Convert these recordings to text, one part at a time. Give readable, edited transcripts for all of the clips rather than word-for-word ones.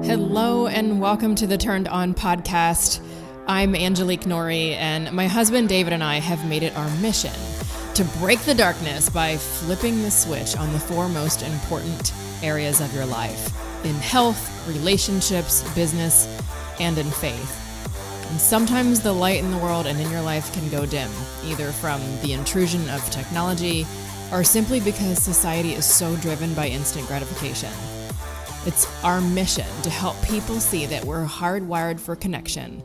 Hello and welcome to the Turned On podcast. I'm Angelike Norrie, and my husband David and I have made it our mission to break the darkness by flipping the switch on the four most important areas of your life: in health, relationships, business, and in faith. And sometimes the light in the world and in your life can go dim, either from the intrusion of technology or simply because society is so driven by instant gratification. It's our mission to help people see that we're hardwired for connection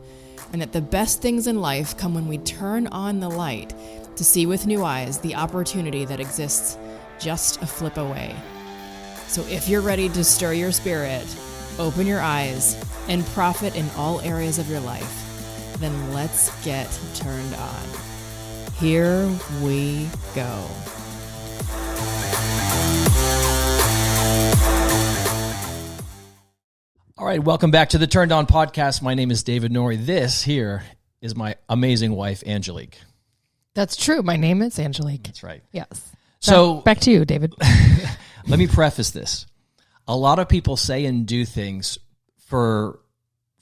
and that the best things in life come when we turn on the light to see with new eyes the opportunity that exists just a flip away. So if you're ready to stir your spirit, open your eyes, and profit in all areas of your life, then let's get turned on. Here we go. All right, welcome back to the Turned On podcast. My name is David Norrie. This here is my amazing wife, Angelike. That's true. My name is Angelike. That's right. Yes. So back to you, David. Let me preface this. A lot of people say and do things for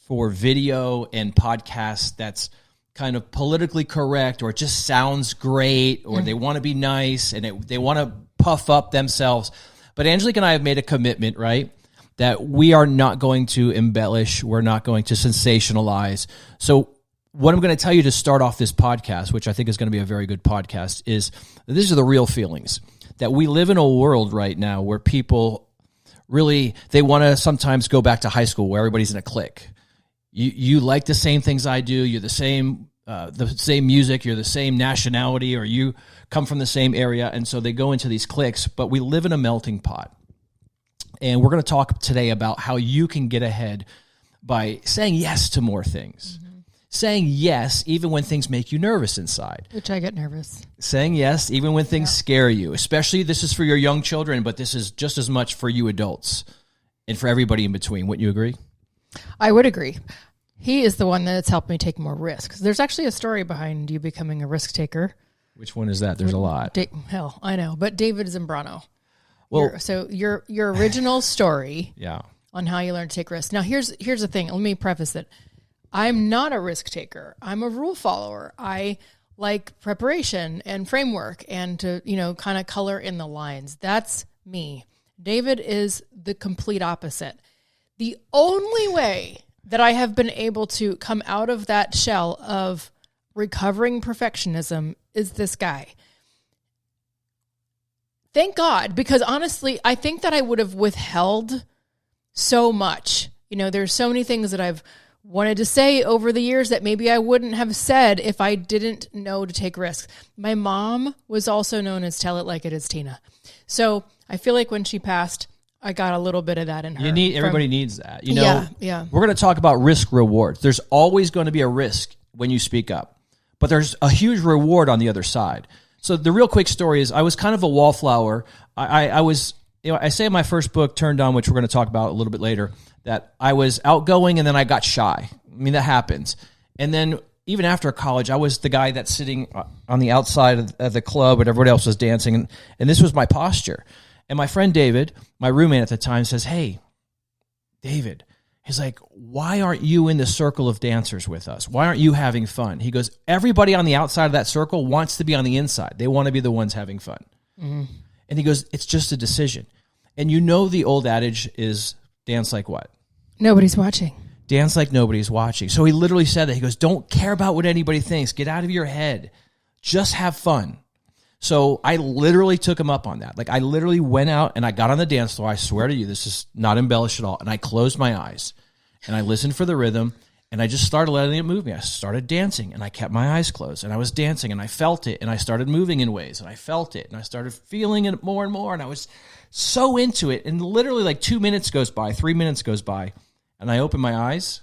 video and podcasts that's kind of politically correct, or it just sounds great, or they want to be nice and they want to puff up themselves. But Angelike and I have made a commitment, right, that we are not going to embellish. We're not going to sensationalize. So what I'm going to tell you to start off this podcast, which I think is going to be a very good podcast, is these are the real feelings. That we live in a world right now where people really, they want to sometimes go back to high school where everybody's in a clique. You like the same things I do. You're the same music. You're the same nationality, or you come from the same area. And so they go into these cliques, but we live in a melting pot. And we're going to talk today about how you can get ahead by saying yes to more things. Mm-hmm. Saying yes even when things make you nervous inside. Which I get nervous. Saying yes even when things scare you. Especially, this is for your young children, but this is just as much for you adults and for everybody in between. Wouldn't you agree? I would agree. He is the one that's helped me take more risks. There's actually a story behind you becoming a risk taker. Which one is that? There's a lot. Hell, I know. But David Zambrano. Well, your original story yeah, on how you learn to take risks. Now, here's the thing. Let me preface it. I'm not a risk taker. I'm a rule follower. I like preparation and framework and to, kind of color in the lines. That's me. David is the complete opposite. The only way that I have been able to come out of that shell of recovering perfectionism is this guy. Thank God, because honestly, I think that I would have withheld so much. There's so many things that I've wanted to say over the years that maybe I wouldn't have said if I didn't know to take risks. My mom was also known as Tell It Like It Is Tina. So I feel like when she passed, I got a little bit of that in her. Everybody needs that. Yeah. We're going to talk about risk rewards. There's always going to be a risk when you speak up, but there's a huge reward on the other side. So the real quick story is I was kind of a wallflower. I was, I say in my first book, Turned On, which we're going to talk about a little bit later, that I was outgoing and then I got shy. I mean, that happens. And then even after college, I was the guy that's sitting on the outside of the club and everybody else was dancing. And this was my posture. And my friend David, my roommate at the time, says, "Hey, David," he's like, "why aren't you in the circle of dancers with us? Why aren't you having fun?" He goes, "Everybody on the outside of that circle wants to be on the inside. They want to be the ones having fun." Mm-hmm. And he goes, "It's just a decision." And the old adage is dance like what? Nobody's watching. Dance like nobody's watching. So he literally said that. He goes, "Don't care about what anybody thinks. Get out of your head. Just have fun." So I literally took him up on that. Like, I literally went out and I got on the dance floor. I swear to you, this is not embellished at all. And I closed my eyes and I listened for the rhythm and I just started letting it move me. I started dancing and I kept my eyes closed and I was dancing and I felt it and I started moving in ways and I felt it and I started feeling it more and more and I was so into it. And literally like 2 minutes goes by, 3 minutes goes by, and I open my eyes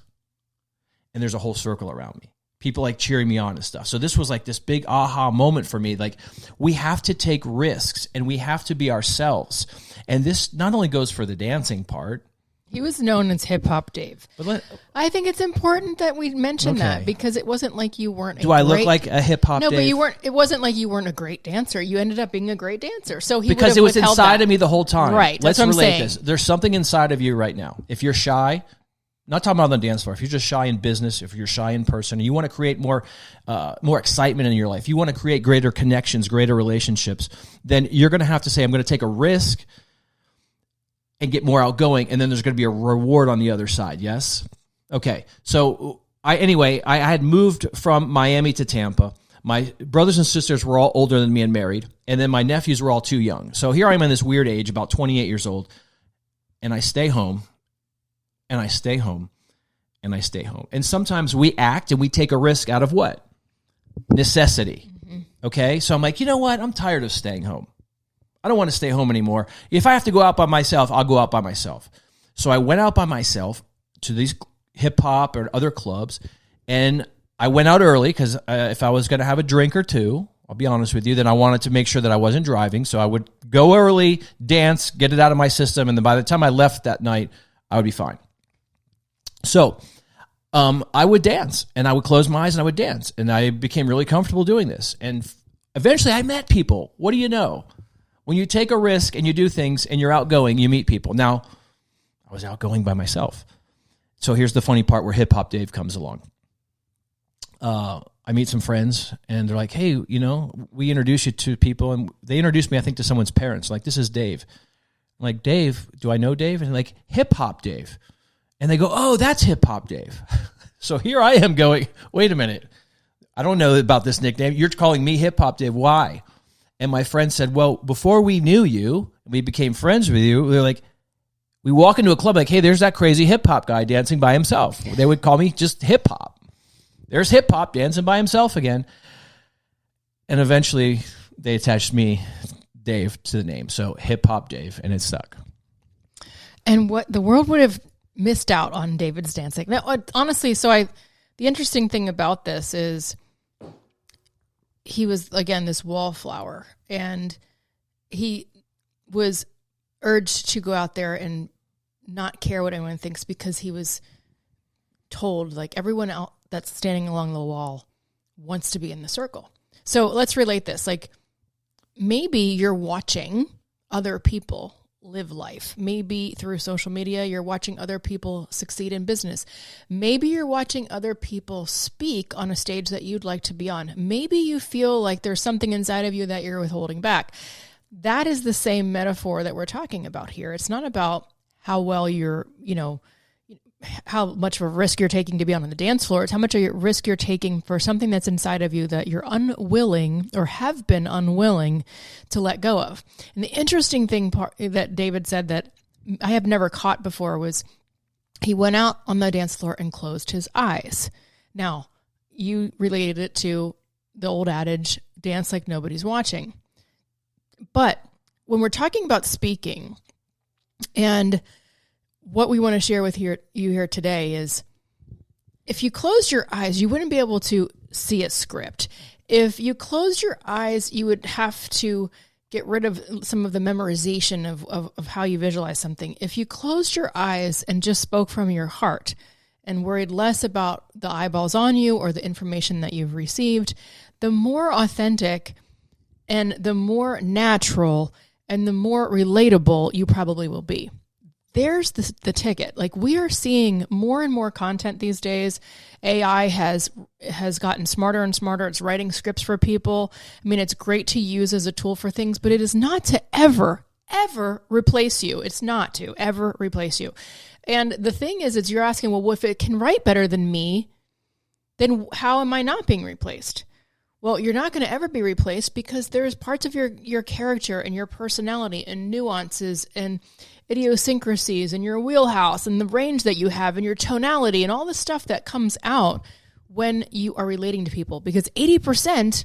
and there's a whole circle around me. People like cheering me on and stuff. So this was like this big aha moment for me. Like, we have to take risks and we have to be ourselves. And this not only goes for the dancing part. He was known as Hip Hop Dave. I think it's important that we mention that because it wasn't like you weren't. I look like a hip hop? No, Dave? but you weren't. It wasn't like you weren't a great dancer. You ended up being a great dancer. So he because it was inside of me the whole time. Right. Let's relate this. There's something inside of you right now. If you're shy, Not talking about on the dance floor. If you're just shy in business, if you're shy in person, and you want to create more excitement in your life, you want to create greater connections, greater relationships, then you're going to have to say, I'm going to take a risk and get more outgoing, and then there's going to be a reward on the other side, yes? Okay, so I had moved from Miami to Tampa. My brothers and sisters were all older than me and married, and then my nephews were all too young. So here I am in this weird age, about 28 years old, and I stay home, and I stay home, and I stay home. And sometimes we act and we take a risk out of what? Necessity. Mm-hmm. Okay? So I'm like, you know what? I'm tired of staying home. I don't want to stay home anymore. If I have to go out by myself, I'll go out by myself. So I went out by myself to these hip-hop or other clubs, and I went out early because if I was going to have a drink or two, I'll be honest with you, then I wanted to make sure that I wasn't driving. So I would go early, dance, get it out of my system, and then by the time I left that night, I would be fine. So I would dance, and I would close my eyes, and I would dance, and I became really comfortable doing this. And eventually I met people. What do you know? When you take a risk and you do things and you're outgoing, you meet people. Now, I was outgoing by myself. So here's the funny part where Hip Hop Dave comes along. I meet some friends, and they're like, hey, we introduce you to people, and they introduced me, I think, to someone's parents. Like, this is Dave. I'm like, Dave, do I know Dave? And they're like, Hip Hop Dave. And they go, oh, that's Hip Hop Dave. So here I am going, wait a minute. I don't know about this nickname. You're calling me Hip Hop Dave. Why? And my friend said, well, before we knew you, we became friends with you. They're like, we walk into a club like, hey, there's that crazy hip hop guy dancing by himself. They would call me just hip hop. There's hip hop dancing by himself again. And eventually they attached me, Dave, to the name. So Hip Hop Dave, and it stuck. And what the world would have missed out on David's dancing. Now, honestly, the interesting thing about this is he was, again, this wallflower, and he was urged to go out there and not care what anyone thinks because he was told, like, everyone out that's standing along the wall wants to be in the circle. So let's relate this. Like, maybe you're watching other people live life. Maybe through social media, you're watching other people succeed in business. Maybe you're watching other people speak on a stage that you'd like to be on. Maybe you feel like there's something inside of you that you're withholding back. That is the same metaphor that we're talking about here. It's not about how well you're, how much of a risk you're taking to be on the dance floor. It's how much of a risk you're taking for something that's inside of you that you're unwilling or have been unwilling to let go of. And the interesting thing that David said that I have never caught before was he went out on the dance floor and closed his eyes. Now, you related it to the old adage, dance like nobody's watching. But when we're talking about speaking, and what we want to share with you here today is, if you closed your eyes, you wouldn't be able to see a script. If you closed your eyes, you would have to get rid of some of the memorization of how you visualize something. If you closed your eyes and just spoke from your heart and worried less about the eyeballs on you or the information that you've received, the more authentic and the more natural and the more relatable you probably will be. There's the ticket. Like, we are seeing more and more content these days. AI has gotten smarter and smarter. It's writing scripts for people. I mean, it's great to use as a tool for things, but it is not to ever replace you. It's not to ever replace you. And the thing is you're asking, well, if it can write better than me, then how am I not being replaced? Well, you're not going to ever be replaced because there's parts of your character and your personality and nuances and idiosyncrasies and your wheelhouse and the range that you have and your tonality and all the stuff that comes out when you are relating to people, because 80%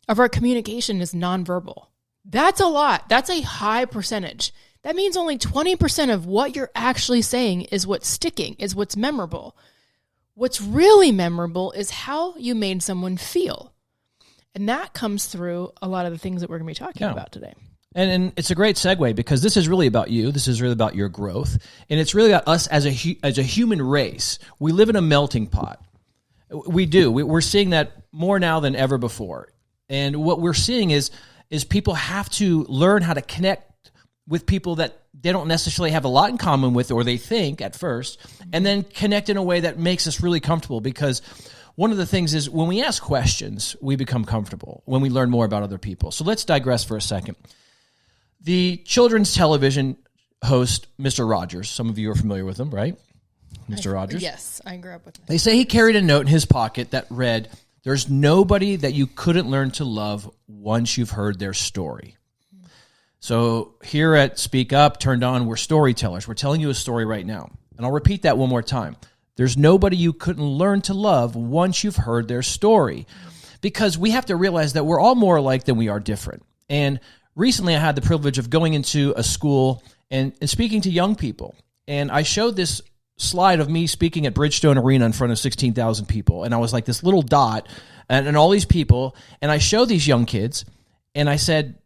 of our communication is nonverbal. That's a lot. That's a high percentage. That means only 20% of what you're actually saying is what's sticking, is what's memorable. What's really memorable is how you made someone feel. And that comes through a lot of the things that we're going to be talking about today. And it's a great segue, because this is really about you. This is really about your growth. And it's really about us as a human race. We live in a melting pot. We do. We're seeing that more now than ever before. And what we're seeing is people have to learn how to connect with people that they don't necessarily have a lot in common with, or they think at first, and then connect in a way that makes us really comfortable. Because one of the things is when we ask questions, we become comfortable when we learn more about other people. So let's digress for a second. The children's television host, Mr. Rogers, some of you are familiar with him, right? Mr. Rogers? Yes, I grew up with him. They say he carried a note in his pocket that read, "There's nobody that you couldn't learn to love once you've heard their story." So here at Speak Up, Turned On, we're storytellers. We're telling you a story right now. And I'll repeat that one more time. There's nobody you couldn't learn to love once you've heard their story. Because we have to realize that we're all more alike than we are different. And recently I had the privilege of going into a school and speaking to young people. And I showed this slide of me speaking at Bridgestone Arena in front of 16,000 people. And I was like this little dot and all these people. And I showed these young kids and I said,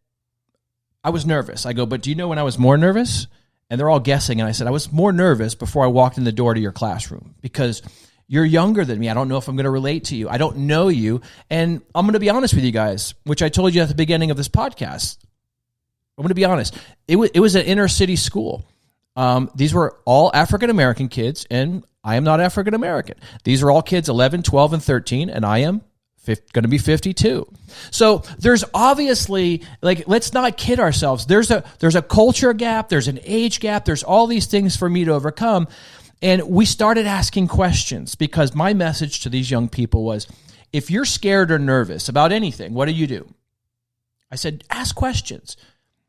I was nervous. I go, but do you know when I was more nervous? And they're all guessing. And I said, I was more nervous before I walked in the door to your classroom because you're younger than me. I don't know if I'm going to relate to you. I don't know you. And I'm going to be honest with you guys, which I told you at the beginning of this podcast. I'm going to be honest. It was an inner city school. These were all African-American kids, and I am not African-American. These are all kids 11, 12, and 13, and I am going to be 52. So there's obviously, like, let's not kid ourselves. There's a culture gap. There's an age gap. There's all these things for me to overcome. And we started asking questions because my message to these young people was, if you're scared or nervous about anything, what do? I said, ask questions.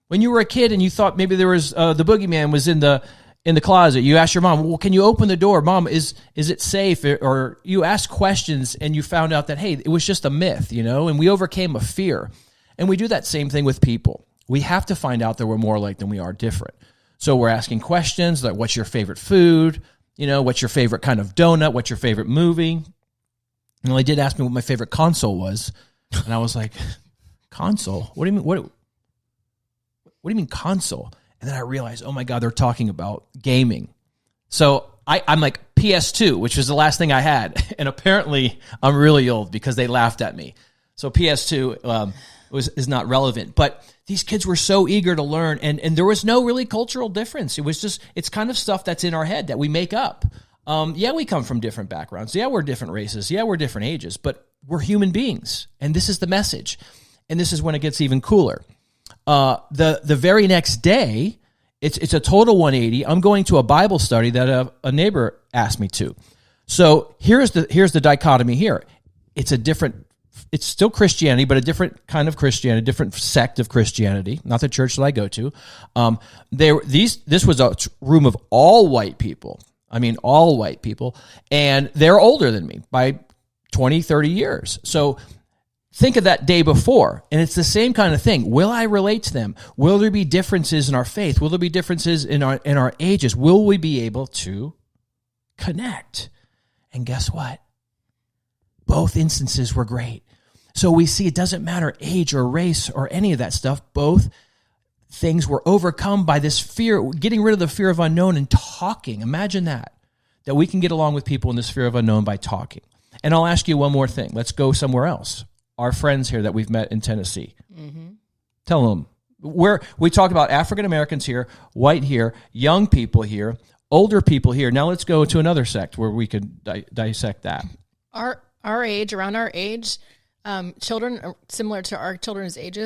When you were a kid and you thought maybe there was the boogeyman was in the closet, you asked your mom, well, can you open the door? Mom, is it safe? Or you asked questions and you found out that, hey, it was just a myth, and we overcame a fear. And we do that same thing with people. We have to find out that we're more alike than we are different. So we're asking questions like, what's your favorite food? What's your favorite kind of donut? What's your favorite movie? And they did ask me what my favorite console was. And I was like, console? What do you mean? What do you mean console? And then I realized, oh my God, they're talking about gaming. So I'm like PS2, which was the last thing I had. And apparently I'm really old because they laughed at me. So PS2 is not relevant. But these kids were so eager to learn. And there was no really cultural difference. It was just, it's kind of stuff that's in our head that we make up. Yeah, we come from different backgrounds. Yeah, we're different races. Yeah, we're different ages. But we're human beings. And this is the message. And this is when it gets even cooler. The very next day, it's a total 180. I'm going to a Bible study that a neighbor asked me to. So here's the dichotomy here. It's still Christianity, but a different kind of Christianity, a different sect of Christianity, not the church that I go to. This was a room of all white people. I mean, all white people, and they're older than me by 20, 30 years. So think of that day before, and it's the same kind of thing. Will I relate to them? Will there be differences in our faith? Will there be differences in our ages? Will we be able to connect? And guess what? Both instances were great. So we see it doesn't matter age or race or any of that stuff. Both things were overcome by this fear, getting rid of the fear of unknown and talking. Imagine that we can get along with people in this fear of unknown by talking. And I'll ask you one more thing. Let's go somewhere else. Our friends here that we've met in Tennessee. Mm-hmm. Tell them. We talk about African Americans here, white here, young people here, older people here. Now let's go to another sect where we could dissect that. Around our age, children similar to our children's ages